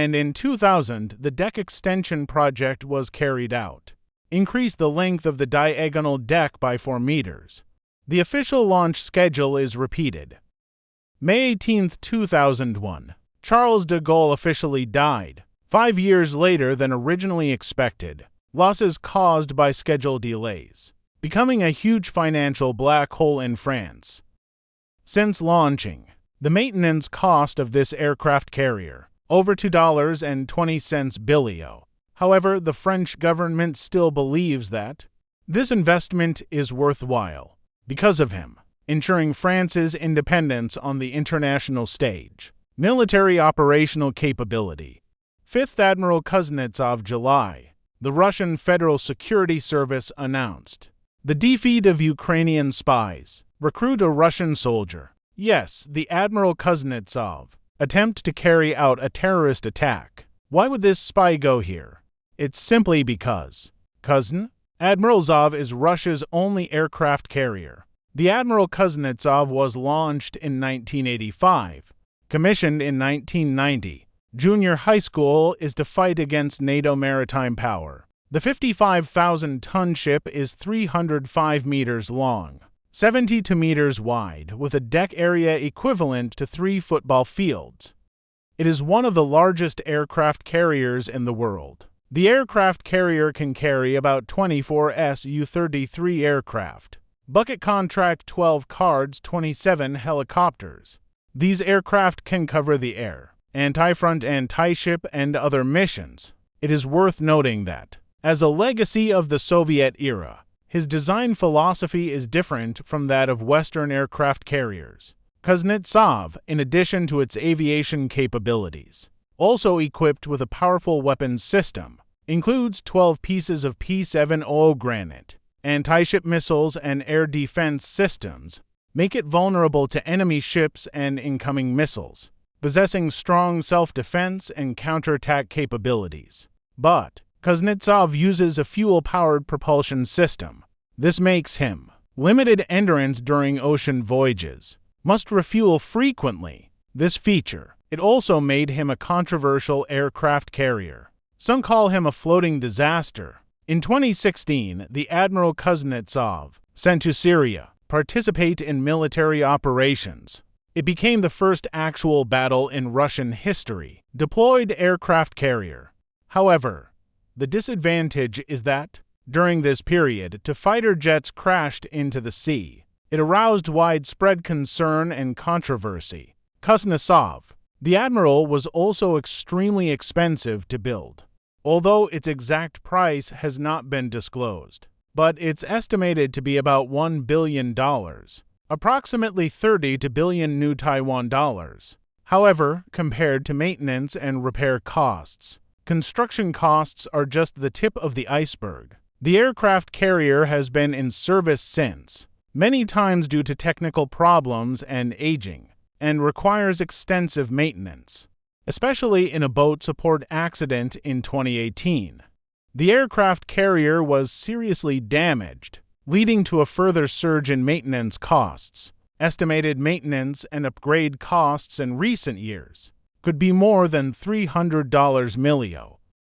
and in 2000 the deck extension project was carried out. Increased the length of the diagonal deck by 4 meters. The official launch schedule is repeated. May 18, 2001. Charles de Gaulle officially died, 5 years later than originally expected. Losses caused by schedule delays, becoming a huge financial black hole in France. Since launching, the maintenance cost of this aircraft carrier, over $2.20 billion. However, the French government still believes that this investment is worthwhile because of him, ensuring France's independence on the international stage. Military operational capability. 5th Admiral Kuznetsov, July. The Russian Federal Security Service announced the defeat of Ukrainian spies. Recruit a Russian soldier. Yes, the Admiral Kuznetsov. Attempt to carry out a terrorist attack. Why would this spy go here? It's simply because Admiral Zov is Russia's only aircraft carrier. The Admiral Kuznetsov was launched in 1985, commissioned in 1990. Junior high school is to fight against NATO maritime power. The 55,000-ton ship is 305 meters long, 72 meters wide, with a deck area equivalent to 3 football fields. It is one of the largest aircraft carriers in the world. The aircraft carrier can carry about 24 Su-33 aircraft. Bucket contract 12 cards, 27 helicopters. These aircraft can cover the air, anti-front, anti-ship, and other missions. It is worth noting that, as a legacy of the Soviet era, his design philosophy is different from that of Western aircraft carriers. Kuznetsov, in addition to its aviation capabilities, also equipped with a powerful weapons system, includes 12 pieces of P-70 Granite. Anti-ship missiles and air defense systems make it vulnerable to enemy ships and incoming missiles, possessing strong self-defense and counterattack capabilities. But Kuznetsov uses a fuel-powered propulsion system. This makes him limited endurance during ocean voyages, must refuel frequently. This feature, it also made him a controversial aircraft carrier. Some call him a floating disaster. In 2016, the Admiral Kuznetsov, sent to Syria, participate in military operations. It became the first actual battle in Russian history. Deployed aircraft carrier. However, the disadvantage is that, during this period, two fighter jets crashed into the sea. It aroused widespread concern and controversy. Kuznetsov, the Admiral, was also extremely expensive to build, although its exact price has not been disclosed. But it's estimated to be about $1 billion, approximately 30 billion new Taiwan dollars. However, compared to maintenance and repair costs, construction costs are just the tip of the iceberg. The aircraft carrier has been in service since, many times due to technical problems and aging, and requires extensive maintenance, especially in a boat support accident in 2018. The aircraft carrier was seriously damaged, leading to a further surge in maintenance costs. Estimated maintenance and upgrade costs in recent years could be more than $300 million.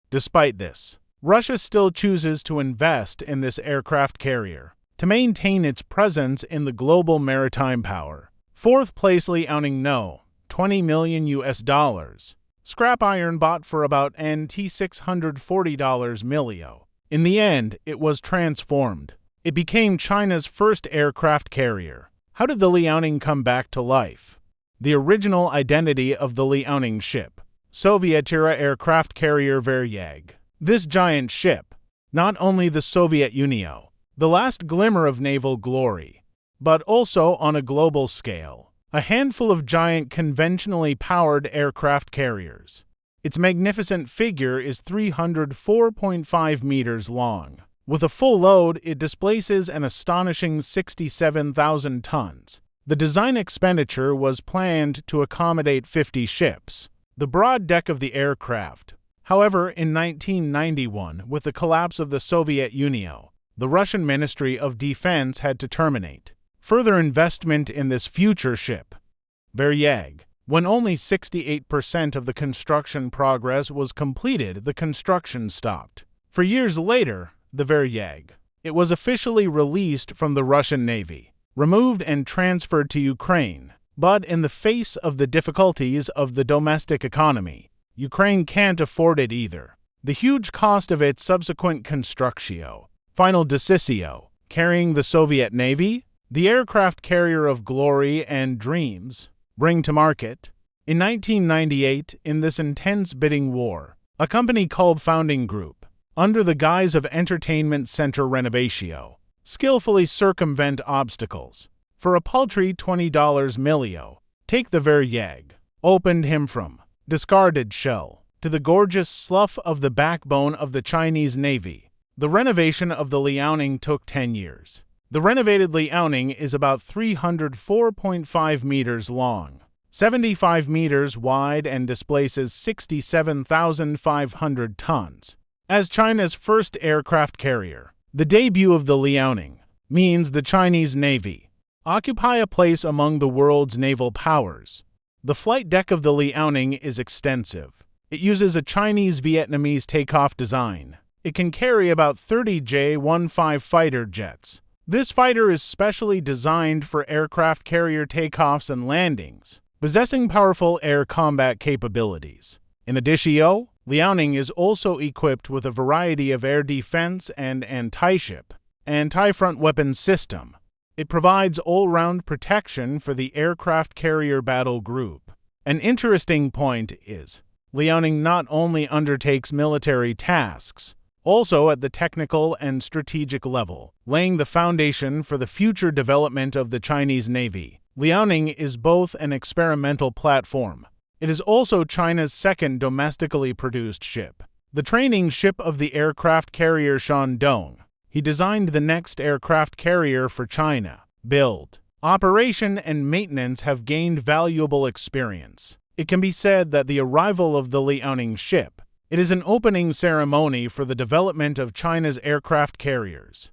Despite this, Russia still chooses to invest in this aircraft carrier to maintain its presence in the global maritime power. Fourth place, Liaoning No, $20 million. Scrap iron bought for about $640 million. In the end, it was transformed. It became China's first aircraft carrier. How did the Liaoning come back to life? The original identity of the Liaoning ship. Soviet-era aircraft carrier Varyag. This giant ship, not only the Soviet Union, the last glimmer of naval glory, but also on a global scale, a handful of giant conventionally powered aircraft carriers. Its magnificent figure is 304.5 meters long. With a full load, it displaces an astonishing 67,000 tons. The design expenditure was planned to accommodate 50 ships. The broad deck of the aircraft. However, in 1991, with the collapse of the Soviet Union, the Russian Ministry of Defense had to terminate further investment in this future ship. Varyag When only 68% of the construction progress was completed, the construction stopped. For years later, the Varyag. It was officially released from the Russian Navy, removed and transferred to Ukraine. But in the face of the difficulties of the domestic economy, Ukraine can't afford it either. The huge cost of its subsequent constructio, final decisio, carrying the Soviet Navy, the aircraft carrier of glory and dreams, bring to market. In 1998, in this intense bidding war, a company called Founding Group, under the guise of Entertainment Center Renovatio, skillfully circumvent obstacles. For a paltry $20 millio, take the Varyag, opened him from discarded shell to the gorgeous slough of the backbone of the Chinese Navy. The renovation of the Liaoning took 10 years. The renovated Liaoning is about 304.5 meters long, 75 meters wide, and displaces 67,500 tons. As China's first aircraft carrier, the debut of the Liaoning means the Chinese Navy occupy a place among the world's naval powers. The flight deck of the Liaoning is extensive. It uses a Chinese-Vietnamese takeoff design. It can carry about 30 J-15 fighter jets. This fighter is specially designed for aircraft carrier takeoffs and landings, possessing powerful air combat capabilities. In addition, Liaoning is also equipped with a variety of air defense and anti-ship, anti-front weapon system. It provides all-round protection for the aircraft carrier battle group. An interesting point is, Liaoning not only undertakes military tasks, also at the technical and strategic level, laying the foundation for the future development of the Chinese Navy. Liaoning is both an experimental platform. It is also China's second domestically produced ship. The training ship of the aircraft carrier Shandong. He designed the next aircraft carrier for China. Build, operation, and maintenance have gained valuable experience. It can be said that the arrival of the Liaoning ship, it is an opening ceremony for the development of China's aircraft carriers.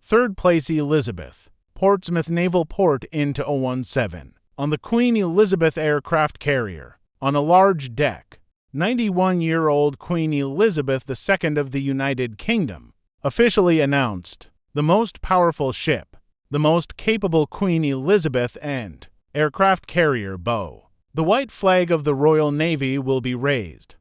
Third place, Elizabeth, Portsmouth Naval Port into 017. On the Queen Elizabeth aircraft carrier, on a large deck, 91-year-old Queen Elizabeth II of the United Kingdom, officially announced, the most powerful ship, the most capable Queen Elizabeth and aircraft carrier Bow. The white flag of the Royal Navy will be raised.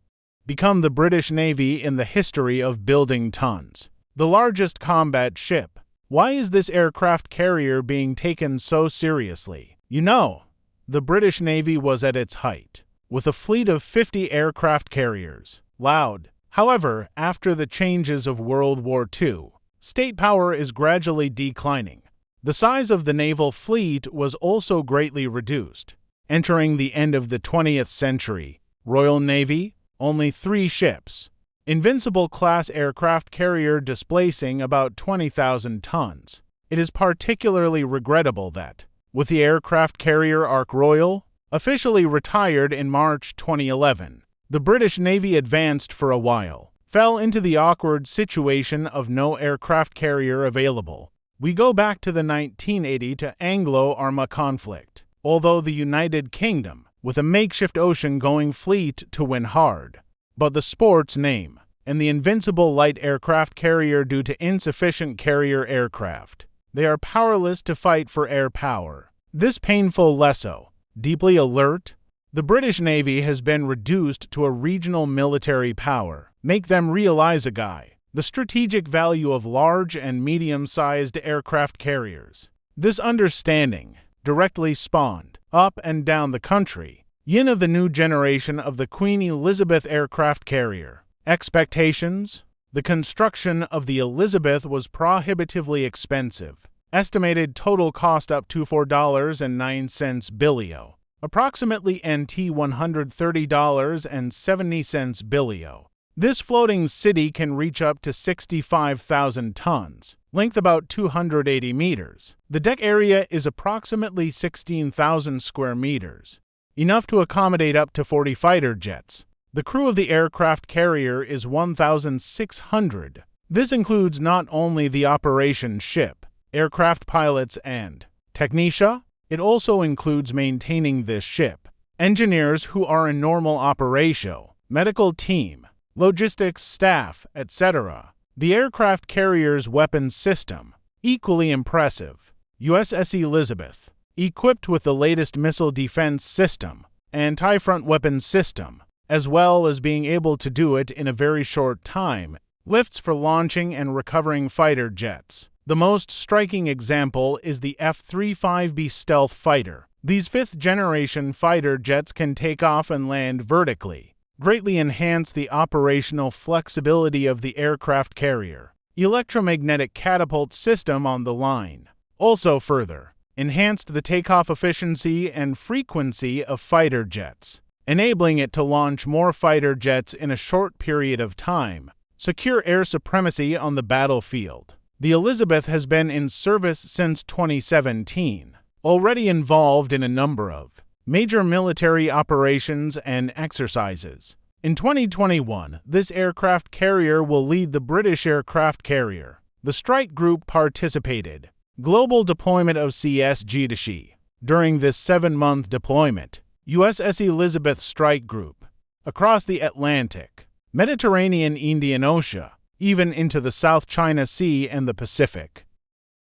Become the British Navy in the history of building tons. The largest combat ship. Why is this aircraft carrier being taken so seriously? You know, the British Navy was at its height, with a fleet of 50 aircraft carriers. Loud. However, after the changes of World War II, state power is gradually declining. The size of the naval fleet was also greatly reduced. Entering the end of the 20th century, Royal Navy, only 3 ships. Invincible-class aircraft carrier displacing about 20,000 tons. It is particularly regrettable that, with the aircraft carrier Ark Royal, officially retired in March 2011, the British Navy advanced for a while, fell into the awkward situation of no aircraft carrier available. We go back to the 1980 to Anglo-Arma conflict, although the United Kingdom, with a makeshift ocean-going fleet to win hard. But the sport's name, and the invincible light aircraft carrier due to insufficient carrier aircraft. They are powerless to fight for air power. This painful lesso, deeply alert, the British Navy has been reduced to a regional military power. Make them realize the strategic value of large and medium-sized aircraft carriers. This understanding directly spawned, up and down the country, yin of the new generation of the Queen Elizabeth aircraft carrier. Expectations? The construction of the Elizabeth was prohibitively expensive. Estimated total cost up to $4.09 billion. Approximately NT $130.70 billion. This floating city can reach up to 65,000 tons, length about 280 meters. The deck area is approximately 16,000 square meters, enough to accommodate up to 40 fighter jets. The crew of the aircraft carrier is 1,600. This includes not only the operation ship, aircraft pilots, and technetia, it also includes maintaining this ship. engineers who are in normal operation, medical team, logistics staff, etc. The aircraft carrier's weapons system, equally impressive. USS Elizabeth, equipped with the latest missile defense system, anti-front weapons system, as well as being able to do it in a very short time, lifts for launching and recovering fighter jets. The most striking example is the F-35B stealth fighter. These fifth-generation fighter jets can take off and land vertically, greatly enhance the operational flexibility of the aircraft carrier. Electromagnetic catapult system on the line also further enhanced the takeoff efficiency and frequency of fighter jets, enabling it to launch more fighter jets in a short period of time, secure air supremacy on the battlefield. The Elizabeth has been in service since 2017, already involved in a number of major military operations and exercises. In 2021, this aircraft carrier will lead the British aircraft carrier. The strike group participated. Global deployment of CSG. During this 7-month deployment, USS Elizabeth strike group across the Atlantic, Mediterranean, Indian Ocean, even into the South China Sea and the Pacific.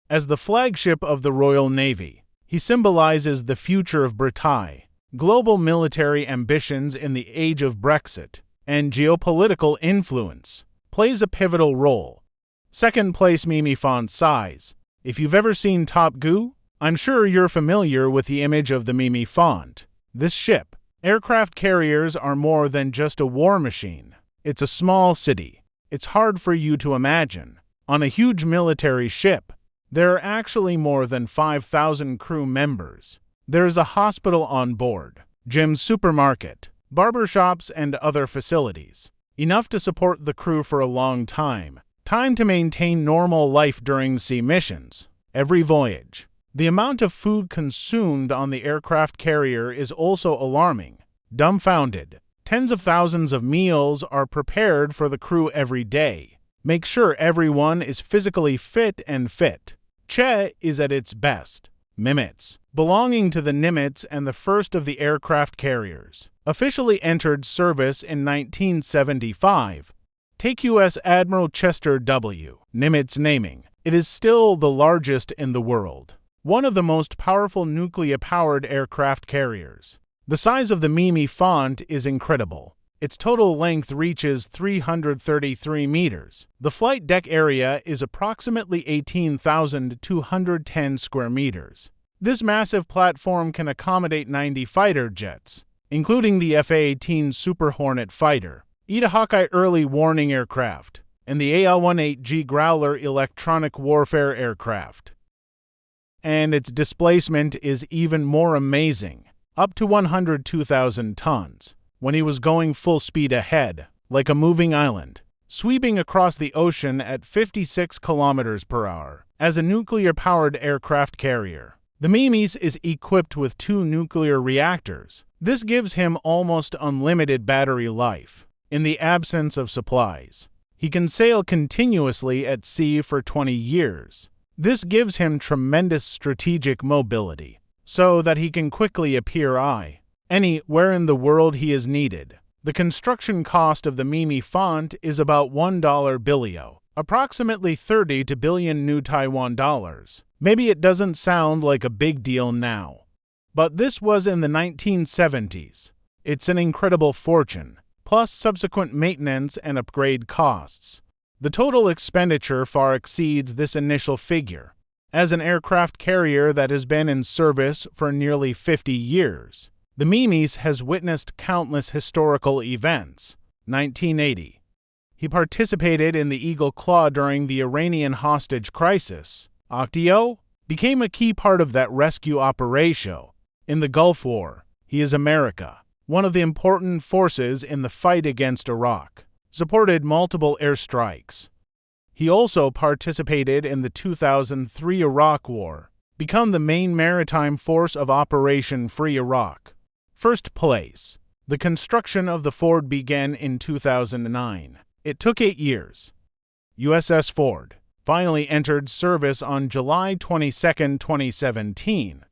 As the flagship of the Royal Navy, he symbolizes the future of Britain, global military ambitions in the age of Brexit, and geopolitical influence, plays a pivotal role. Second place, Mimi font size. If you've ever seen Top Gun, I'm sure you're familiar with the image of the Mimi font. This ship, aircraft carriers are more than just a war machine. It's a small city. It's hard for you to imagine. On a huge military ship, there are actually more than 5,000 crew members. There is a hospital on board, gym, supermarket, barbershops, and other facilities. Enough to support the crew for a long time. Time to maintain normal life during sea missions. Every voyage. The amount of food consumed on the aircraft carrier is also alarming. Dumbfounded. Tens of thousands of meals are prepared for the crew every day. Make sure everyone is physically fit and fit. Che is at its best. Nimitz, belonging to the Nimitz and the first of the aircraft carriers, officially entered service in 1975. Take U.S. Admiral Chester W. Nimitz naming. It is still the largest in the world. One of the most powerful nuclear-powered aircraft carriers. The size of the Mimi font is incredible. Its total length reaches 333 meters. The flight deck area is approximately 18,210 square meters. This massive platform can accommodate 90 fighter jets, including the F-A-18 Super Hornet fighter, ETA Hawkeye early warning aircraft, and the AL-18G Growler electronic warfare aircraft. And its displacement is even more amazing, up to 102,000 tons, when he was going full speed ahead, like a moving island, sweeping across the ocean at 56 kilometers per hour. As a nuclear-powered aircraft carrier, the Mimis is equipped with 2 nuclear reactors. This gives him almost unlimited battery life. In the absence of supplies, he can sail continuously at sea for 20 years. This gives him tremendous strategic mobility, so that he can quickly appear anywhere in the world he is needed. The construction cost of the Mimi font is about $1 billion, approximately 30 billion new Taiwan dollars. Maybe it doesn't sound like a big deal now, but this was in the 1970s. It's an incredible fortune, plus subsequent maintenance and upgrade costs. The total expenditure far exceeds this initial figure. As an aircraft carrier that has been in service for nearly 50 years, the Mimis has witnessed countless historical events. 1980. He participated in the Eagle Claw during the Iranian hostage crisis. Octio became a key part of that rescue operation. In the Gulf War, he is America, one of the important forces in the fight against Iraq, supported multiple airstrikes. He also participated in the 2003 Iraq War, become the main maritime force of Operation Free Iraq. First place. The construction of the Ford began in 2009. It took 8 years. USS Ford finally entered service on July 22, 2017.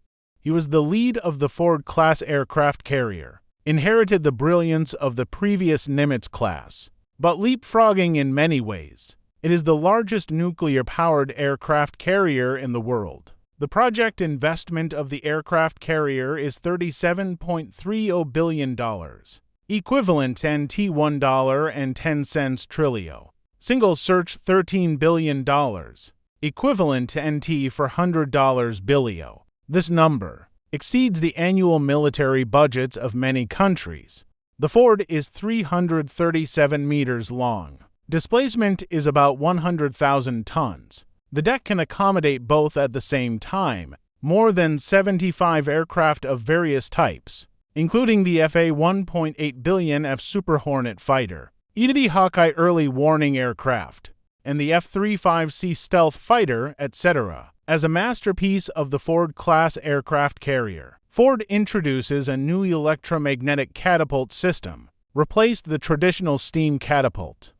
He was the lead of the Ford-class aircraft carrier, inherited the brilliance of the previous Nimitz class, but leapfrogging in many ways. It is the largest nuclear-powered aircraft carrier in the world. The project investment of the aircraft carrier is $37.30 billion, equivalent to NT $1.10 trillion. Single search $13 billion, equivalent to NT for $100 billion. This number exceeds the annual military budgets of many countries. The Ford is 337 meters long. Displacement is about 100,000 tons. The deck can accommodate both at the same time, more than 75 aircraft of various types, including the FA $1.8 billion F Super Hornet fighter, EDD Hawkeye early warning aircraft, and the F-35C stealth fighter, etc. As a masterpiece of the Ford-class aircraft carrier, Ford introduces a new electromagnetic catapult system, replaced the traditional steam catapult.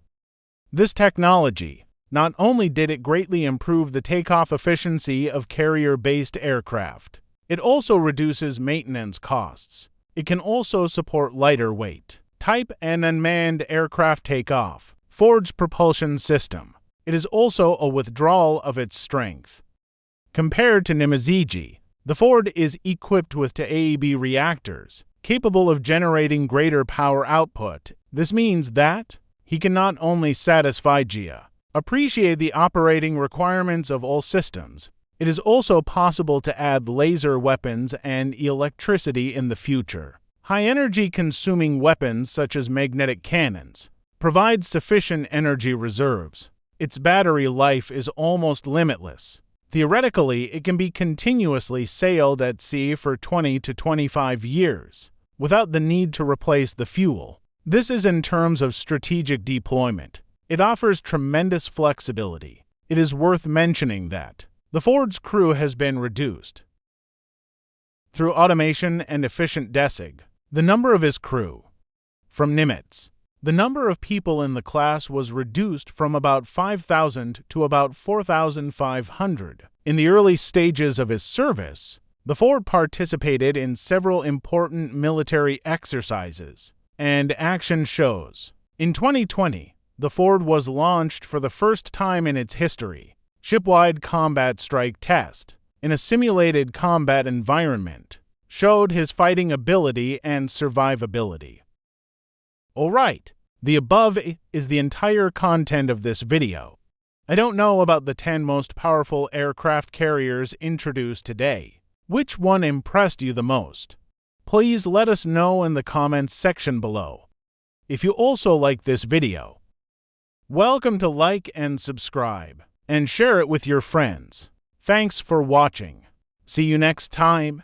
This technology, not only did it greatly improve the takeoff efficiency of carrier-based aircraft, it also reduces maintenance costs. It can also support lighter weight, type and unmanned aircraft takeoff. Ford's propulsion system. It is also a withdrawal of its strength. Compared to Nimitz, the Ford is equipped with two AEB reactors, capable of generating greater power output. This means that he can not only satisfy appreciate the operating requirements of all systems, it is also possible to add laser weapons and electricity in the future. High-energy consuming weapons such as magnetic cannons provide sufficient energy reserves. Its battery life is almost limitless. Theoretically, it can be continuously sailed at sea for 20 to 25 years, without the need to replace the fuel. This is in terms of strategic deployment. It offers tremendous flexibility. It is worth mentioning that the Ford's crew has been reduced through automation and efficient desig. The number of his crew. From Nimitz, the number of people in the class was reduced from about 5,000 to about 4,500. In the early stages of his service, the Ford participated in several important military exercises and action shows. In 2020, the Ford was launched for the first time in its history, shipwide combat strike test, in a simulated combat environment, showed his fighting ability and survivability. Alright, the above is the entire content of this video. I don't know about the 10 most powerful aircraft carriers introduced today. Which one impressed you the most? Please let us know in the comments section below. If you also like this video, welcome to like and subscribe, and share it with your friends. Thanks for watching. See you next time.